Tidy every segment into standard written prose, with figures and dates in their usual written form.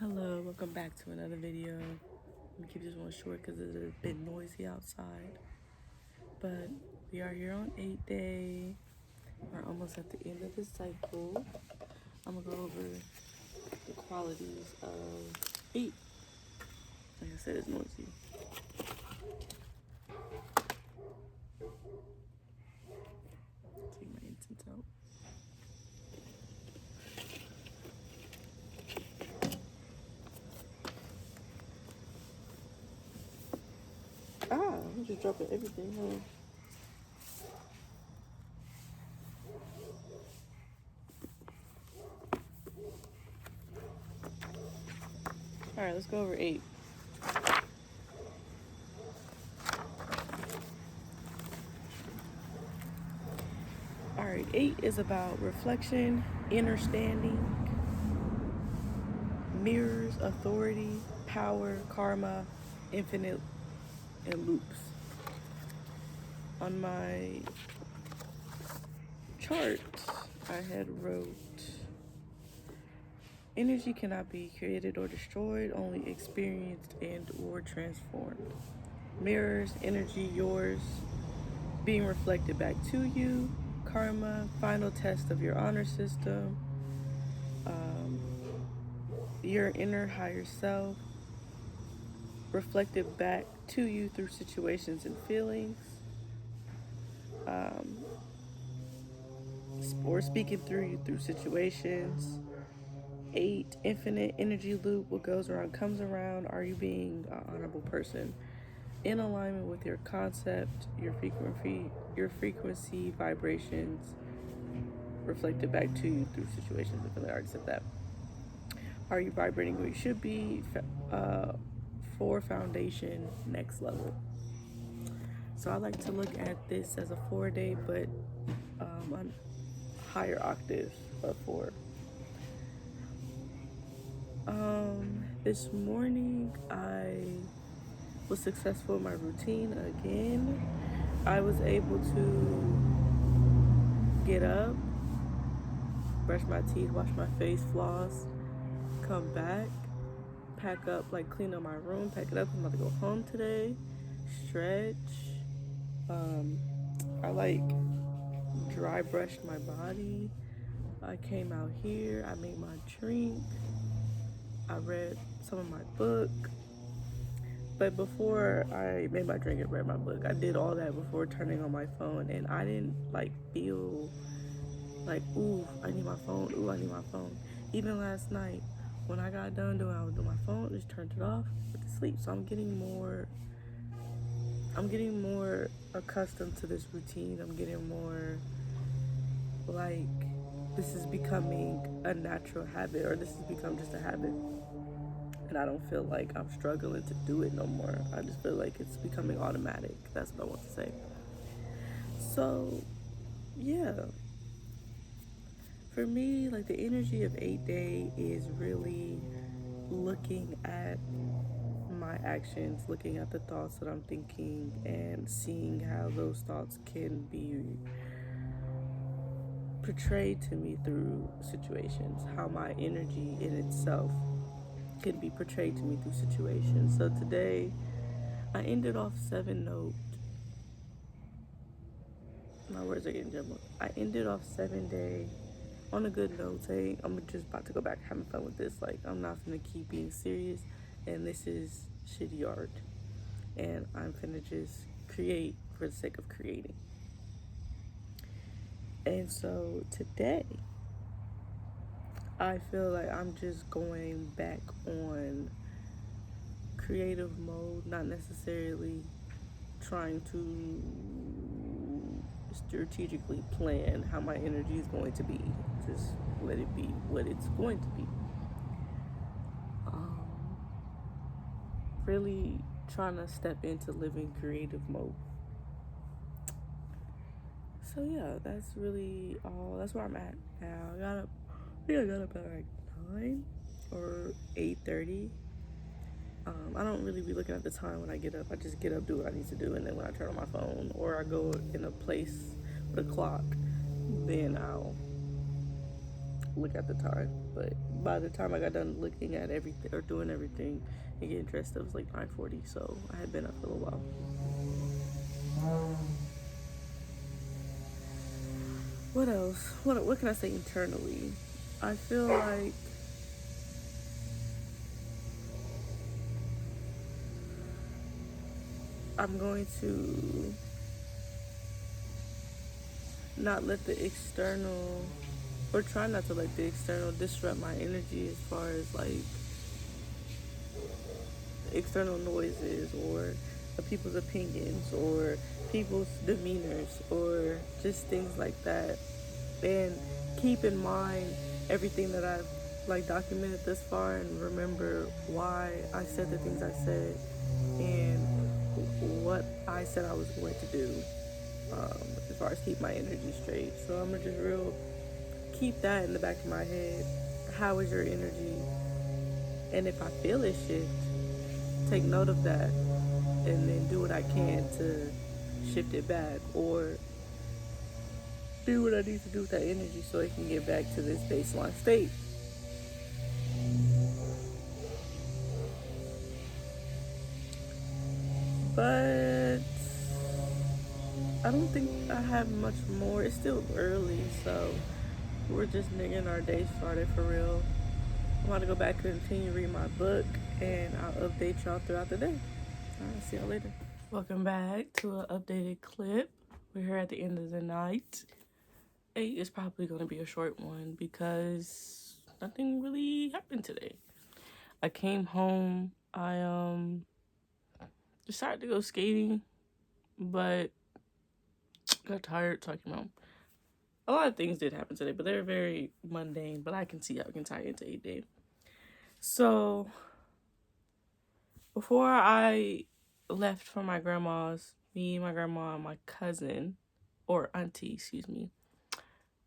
Hello, welcome back to another video. I'm gonna keep this one short because it's a bit noisy outside. But we are here on 8 day. We're almost at the end of the cycle. I'm gonna go over the qualities of 8. Like I said, it's noisy. Take my incense out. I'm just dropping everything, huh? Alright, let's go over 8. Alright, 8 is about reflection, understanding, mirrors, authority, power, karma, infinite, and loops. On my chart, I had wrote, energy cannot be created or destroyed, only experienced and or transformed. Mirrors, energy, yours, being reflected back to you. Karma, final test of your honor system. Your inner higher self, reflected back to you through situations and feelings. Or speaking through you through situations. 8, infinite energy loop. What goes around comes around. Are you being an honorable person? In alignment with your concept, your frequency, vibrations, reflected back to you through situations. I already said that. Are you vibrating where you should be? For foundation, next level. So I like to look at this as a 4-day, but on higher octave of 4. This morning I was successful in my routine again. I was able to get up, brush my teeth, wash my face, floss, come back, pack up, like clean up my room, pack it up. I'm about to go home today, stretch. I like dry brushed my body. I came out here, I made my drink, I read some of my book. But before I made my drink and read my book, I did all that before turning on my phone, and I didn't feel like, ooh, I need my phone, ooh, I need my phone. Even last night, when I got done doing, I was doing my phone, just turned it off, went to sleep. So I'm getting more accustomed to this routine. I'm getting more like, this is becoming a natural habit, or this has become just a habit. And I don't feel like I'm struggling to do it no more. I just feel like it's becoming automatic. That's what I want to say. So, yeah. For me, like, the energy of 8-day is really looking at my actions, looking at the thoughts that I'm thinking, and seeing how those thoughts can be portrayed to me through situations, how my energy in itself can be portrayed to me through situations. So today, I ended off 7-note. My words are getting jumbled. I ended off 7-day on a good note, saying I'm just about to go back having fun with this. Like, I'm not gonna keep being serious, and this is shitty art, and I'm gonna just create for the sake of creating. And so today, I feel like I'm just going back on creative mode, not necessarily trying to strategically plan how my energy is going to be. Just let it be what it's going to be. Really trying to step into living creative mode. So yeah, that's really all. That's where I'm at now. I got up at like 9 or 8:30. I don't really be looking at the time when I get up. I just get up, do what I need to do, and then when I turn on my phone or I go in a place with a clock, then I'll look at the time. But by the time I got done looking at everything or doing everything and getting dressed, it was like 9:40. So I had been up for a little while. What else? What can I say internally? I feel like I'm going to not let the external, or try not to let the external disrupt my energy as far as like external noises or people's opinions or people's demeanors or just things like that. And keep in mind everything that I've like documented this far and remember why I said the things I said and what I said I was going to do, as far as keep my energy straight. So I'm gonna just real keep that in the back of my head. How is your energy? And if I feel it shift, take note of that and then do what I can to shift it back or do what I need to do with that energy so it can get back to this baseline state. But I don't think I have much more. It's still early, so we're just getting our day started for real. I'm about to go back and continue to read my book, and I'll update y'all throughout the day. All right, see y'all later. Welcome back to an updated clip. We're here at the end of the night. 8 is probably going to be a short one because nothing really happened today. I came home. I decided to go skating, but got tired, so I came home. A lot of things did happen today, but they're very mundane. But I can see how I can tie it into 8 day. So before I left for my grandma's, me, my grandma, and my cousin, or auntie, excuse me,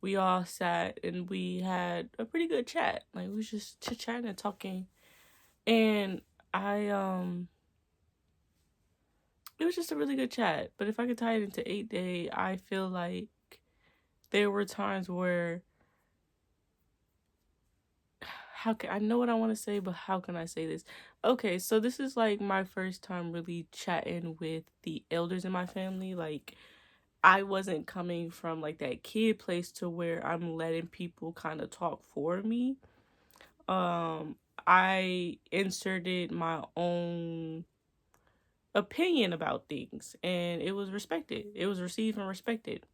we all sat and we had a pretty good chat. Like, we was just chit-chatting and talking. And it was just a really good chat. But if I could tie it into 8 day, I feel like there were times where, I know what I want to say, but how can I say this? Okay, so this is like my first time really chatting with the elders in my family. Like, I wasn't coming from like that kid place to where I'm letting people kind of talk for me. I inserted my own opinion about things and it was respected. It was received and respected.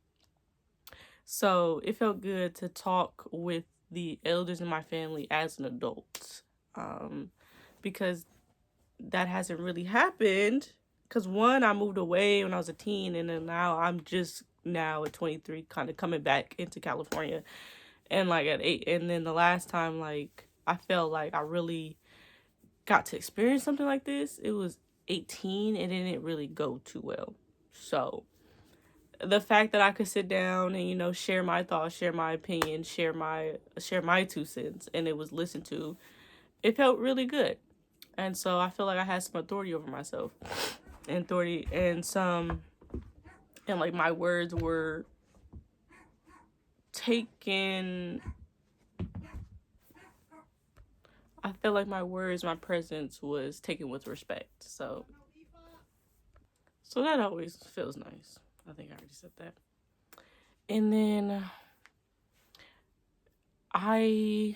So it felt good to talk with the elders in my family as an adult, because that hasn't really happened. Because one, I moved away when I was a teen, and then now I'm just now at 23 kind of coming back into California, and like at 8. And then the last time, like, I felt like I really got to experience something like this, it was 18, and it didn't really go too well. So the fact that I could sit down and, you know, share my thoughts, share my opinion, share my 2 cents, and it was listened to, it felt really good. And so I feel like I had some authority over myself, and authority and some, and like my words were taken. I feel like my words, my presence was taken with respect. So that always feels nice. I think I already said that. And then I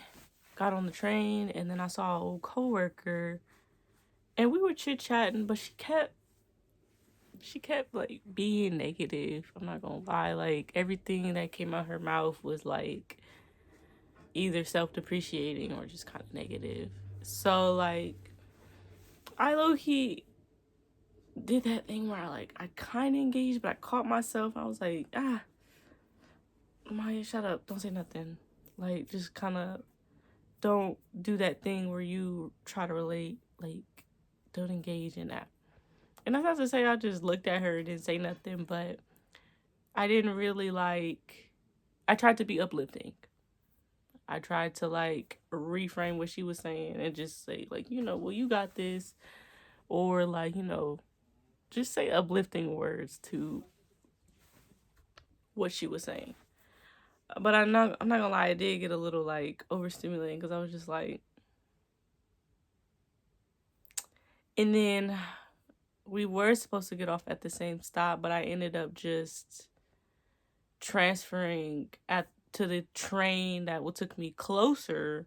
got on the train, and then I saw an old coworker, and we were chit-chatting, but she kept like being negative. I'm not gonna lie. Like, everything that came out her mouth was like either self-depreciating or just kind of negative. So like, I low-key did that thing where I kind of engaged, but I caught myself. I was like, Maya, shut up, don't say nothing. Like, just kind of don't do that thing where you try to relate. Like, don't engage in that. And that's not to say I just looked at her and didn't say nothing, but I didn't really I tried to be uplifting. I tried to like reframe what she was saying and just say, like, you know, well, you got this. Or like, you know, just say uplifting words to what she was saying. But I'm not gonna lie, I did get a little like overstimulating because I was just like, and then we were supposed to get off at the same stop, but I ended up just transferring at to the train that took me closer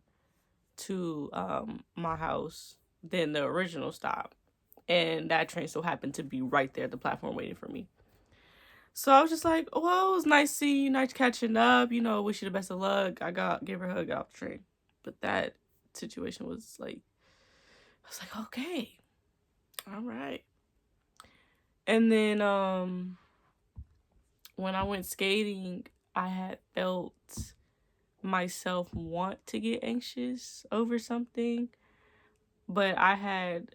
to my house than the original stop. And that train so happened to be right there at the platform waiting for me. So I was just like, well, it was nice seeing you, nice catching up, wish you the best of luck. Gave her a hug, got off the train. But that situation was like, I was like, okay, all right. And then when I went skating, I had felt myself want to get anxious over something, but I had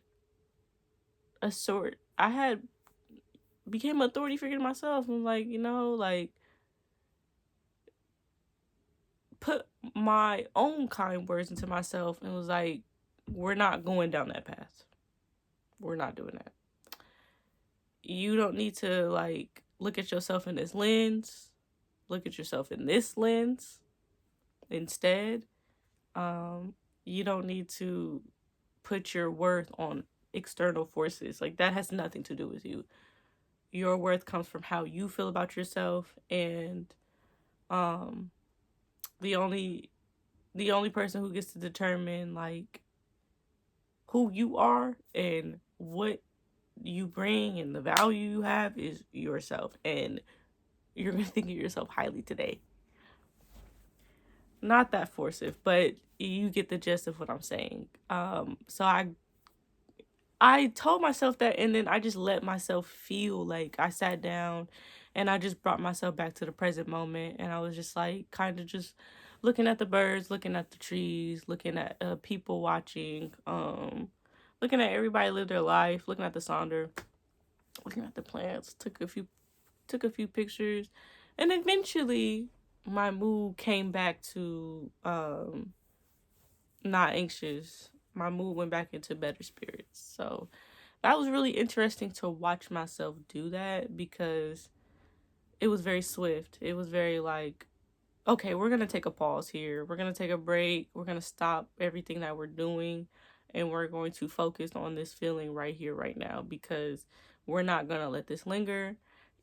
became an authority figure myself. I'm like, like put my own kind words into myself and was like, we're not going down that path. We're not doing that. You don't need to like look at yourself in this lens. Look at yourself in this lens instead. You don't need to put your worth on external forces. Like that has nothing to do with you. Your worth comes from how you feel about yourself, and the only person who gets to determine like who you are and what you bring and the value you have is yourself, and you're gonna think of yourself highly today. Not that forcive, but you get the gist of what I'm saying. So I told myself that, and then I just let myself feel. Like I sat down and I just brought myself back to the present moment, and I was just like kind of just looking at the birds, looking at the trees, looking at people watching, looking at everybody live their life, looking at the sonder, looking at the plants, took a few pictures, and eventually my mood came back to not anxious. My mood went back into better spirits. So that was really interesting to watch myself do that, because it was very swift. It was very like, okay, we're going to take a pause here. We're going to take a break. We're going to stop everything that we're doing, and we're going to focus on this feeling right here, right now, because we're not going to let this linger.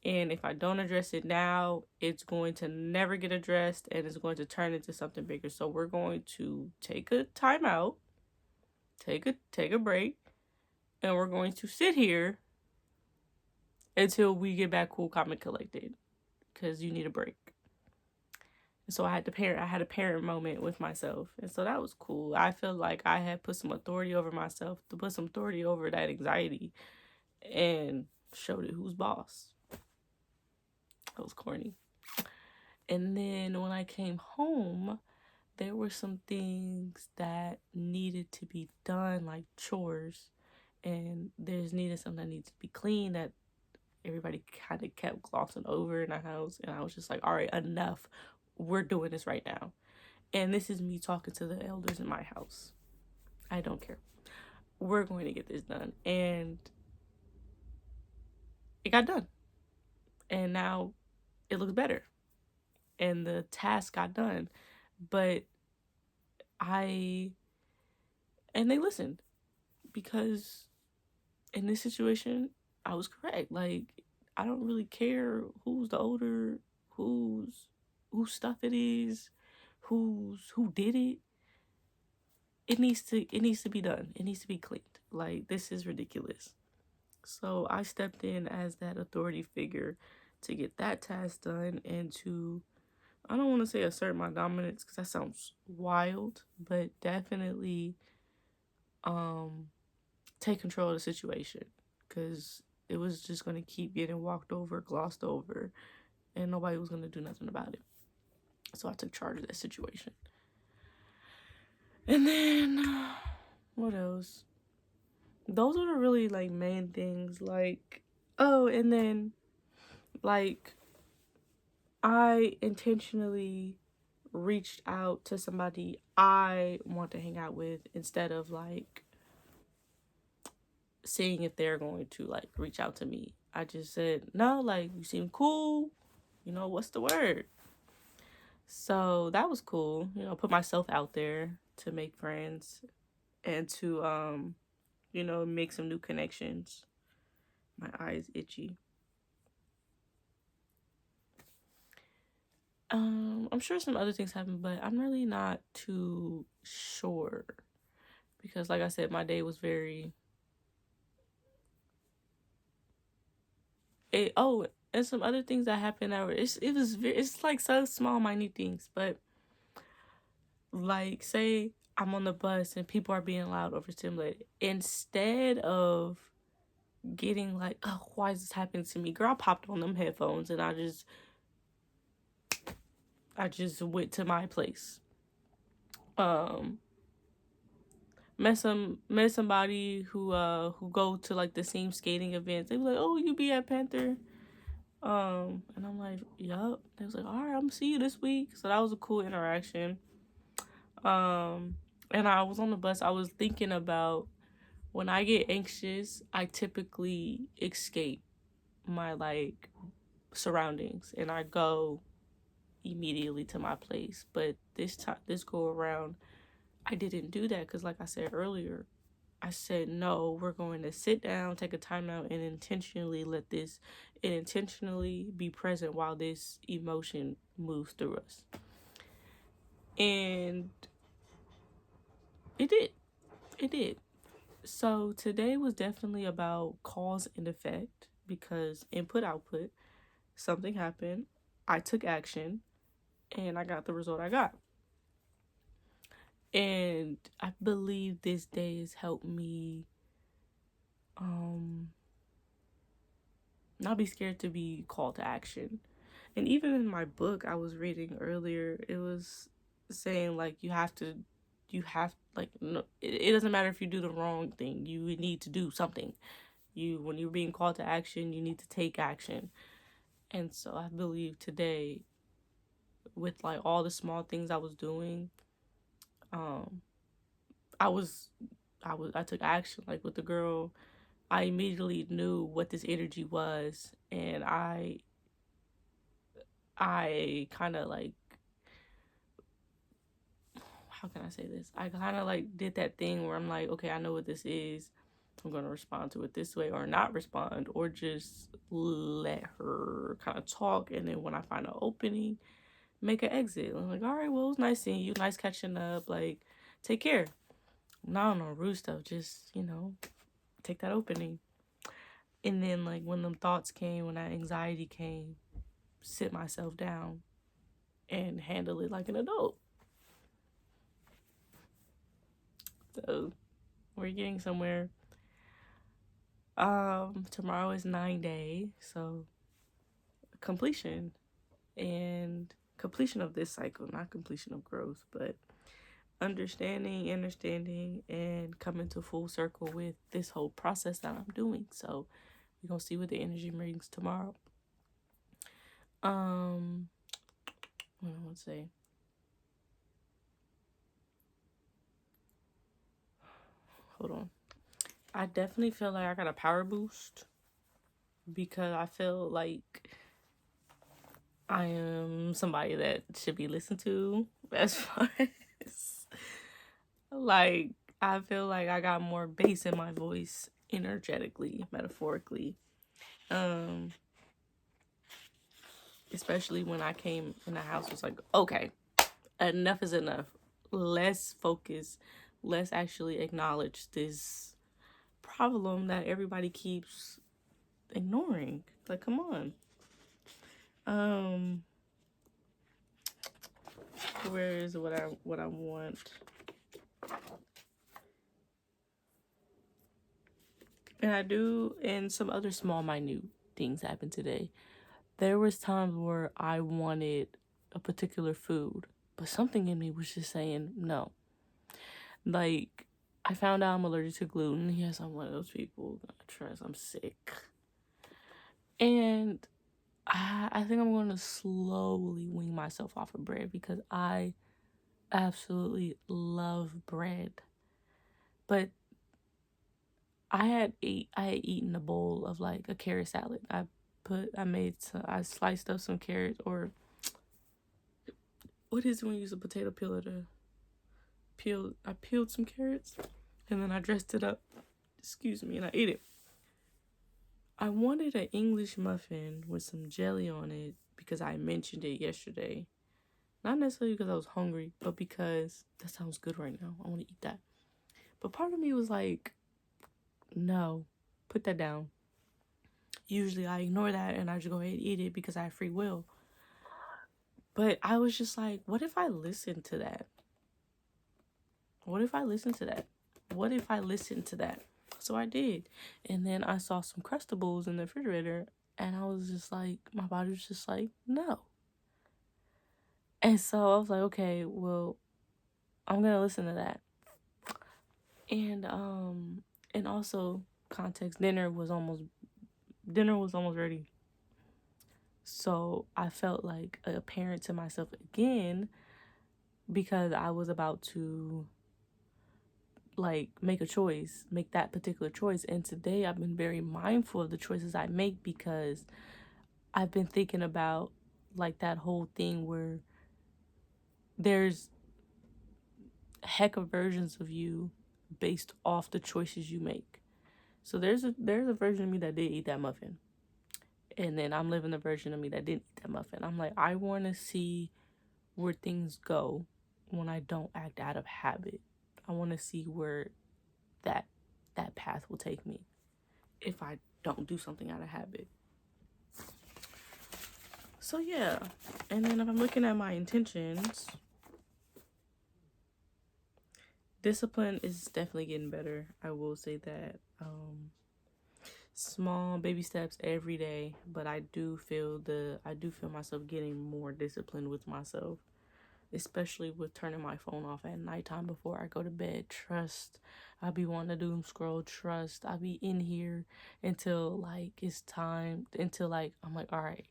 And if I don't address it now, it's going to never get addressed, and it's going to turn into something bigger. So we're going to take a time out, take a break, and we're going to sit here until we get back cool, calm, and collected, because you need a break. And so I had a parent moment with myself, and so that was cool. I feel like I had put some authority over myself, to put some authority over that anxiety, and showed it who's boss. That was corny. And then when I came home, there were some things that needed to be done, like chores, and there's needed something that needs to be clean that everybody kind of kept glossing over in the house. And I was just like, all right, enough. We're doing this right now. And this is me talking to the elders in my house. I don't care. We're going to get this done. And it got done. And now it looks better. And the task got done. But and they listened, because in this situation, I was correct. Like, I don't really care who's the older, whose stuff it is, who did it. It needs to be done. It needs to be cleaned. Like, this is ridiculous. So I stepped in as that authority figure to get that task done, and to, I don't want to say assert my dominance, because that sounds wild, but definitely take control of the situation, because it was just going to keep getting walked over, glossed over, and nobody was going to do nothing about it. So I took charge of that situation. And then what else? Those are the really like main things. Like, oh, and then like I intentionally reached out to somebody I want to hang out with, instead of like seeing if they're going to like reach out to me. I just said, no, like, you seem cool, what's the word? So that was cool. Put myself out there to make friends and to make some new connections. My eyes itchy. I'm sure some other things happened, but I'm really not too sure because, like I said, my day was very. And some other things that happened that were it's like so small, minute things, but like say I'm on the bus and people are being loud, overstimulated. Instead of getting like, oh, why is this happening to me? Girl, I popped on them headphones and I just went to my place. Met somebody who go to like the same skating events. They were like, oh, you be at Panther. And I'm like, yup. They was like, all right, I'm gonna see you this week. So that was a cool interaction. And I was on the bus. I was thinking about when I get anxious, I typically escape my like surroundings and I go immediately to my place. But this go around, I didn't do that because, like I said earlier, I said no. We're going to sit down, take a time out, and intentionally be present while this emotion moves through us. And it did. So today was definitely about cause and effect because input output, something happened, I took action, and I got the result I got. And I believe this day has helped me not be scared to be called to action. And even in my book I was reading earlier, it was saying like you have like no, it doesn't matter if you do the wrong thing, you need to do something. When you're being called to action, you need to take action. And so I believe today, with like all the small things I was doing, um I took action. Like with the girl, I immediately knew what this energy was, and I kind of like, how can I say this? I kind of like did that thing where I'm like, okay, I know what this is. I'm going to respond to it this way or not respond or just let her kind of talk. And then when I find an opening, make an exit. I'm like, all right, well, it was nice seeing you. Nice catching up. Like, take care. Not on no rude stuff. Just, take that opening. And then, like, when them thoughts came, when that anxiety came, sit myself down and handle it like an adult. So, we're getting somewhere. Tomorrow is 9 day, so completion and completion of this cycle, not completion of growth, but understanding, and coming to full circle with this whole process that I'm doing. So we're gonna see what the energy brings tomorrow. What I want to say. Hold on. I definitely feel like I got a power boost because I feel like I am somebody that should be listened to as far as like I feel like I got more bass in my voice energetically, metaphorically. Especially when I came in the house, was like, okay, enough is enough. Let's focus. Let's actually acknowledge this problem that everybody keeps ignoring. Like, come on. Where is what I want? And some other small, minute things happened today. There was times where I wanted a particular food, but something in me was just saying no. Like, I found out I'm allergic to gluten. Yes, I'm one of those people. Trust, I'm sick. And I think I'm going to slowly wean myself off of bread because I absolutely love bread. But I had eaten a bowl of like a carrot salad. I sliced up some carrots, or what is it when you use a potato peeler to peel? I peeled some carrots and then I dressed it up. Excuse me, and I ate it. I wanted an English muffin with some jelly on it because I mentioned it yesterday. Not necessarily because I was hungry, but because that sounds good right now. I want to eat that. But part of me was like, no, put that down. Usually I ignore that and I just go ahead and eat it because I have free will. But I was just like, what if I listen to that? What if I listen to that? What if I listened to that? So I did. And then I saw some Crustables in the refrigerator and I was just like, my body was just like, no. And so I was like, okay, well, I'm going to listen to that. And also context, dinner was almost ready. So I felt like a parent to myself again because I was about to like make that particular choice. And today I've been very mindful of the choices I make because I've been thinking about like that whole thing where there's heck of versions of you based off the choices you make. So there's a version of me that did eat that muffin. And then I'm living the version of me that didn't eat that muffin. I'm like, I want to see where things go when I don't act out of habit. I want to see where that path will take me if I don't do something out of habit. So yeah, and then if I'm looking at my intentions, discipline is definitely getting better. I will say that. Small baby steps every day, but I do feel myself getting more disciplined with myself, especially with turning my phone off at nighttime before I go to bed. Trust, I be wanting to doom scroll. Trust, I be in here until like it's time, until like I'm like, all right,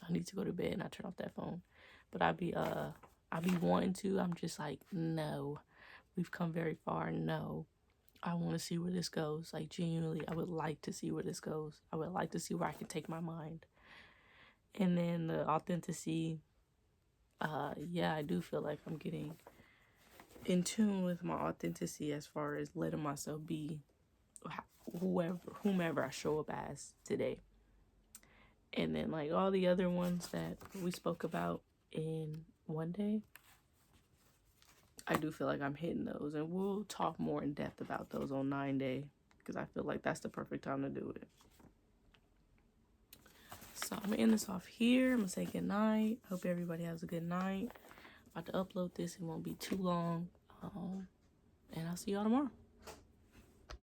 I need to go to bed, and I turn off that phone. But I be wanting to. I'm just like, no, we've come very far. No, I want to see where this goes. Like, genuinely, I would like to see where this goes. I would like to see where I can take my mind. And then the authenticity, yeah, I do feel like I'm getting in tune with my authenticity as far as letting myself be whomever I show up as today. And then, like, all the other ones that we spoke about in one day, I do feel like I'm hitting those. And we'll talk more in depth about those on 9-day because I feel like that's the perfect time to do it. So I'm gonna end this off here. I'm gonna say good night. Hope everybody has a good night. About to upload this. It won't be too long. And I'll see y'all tomorrow.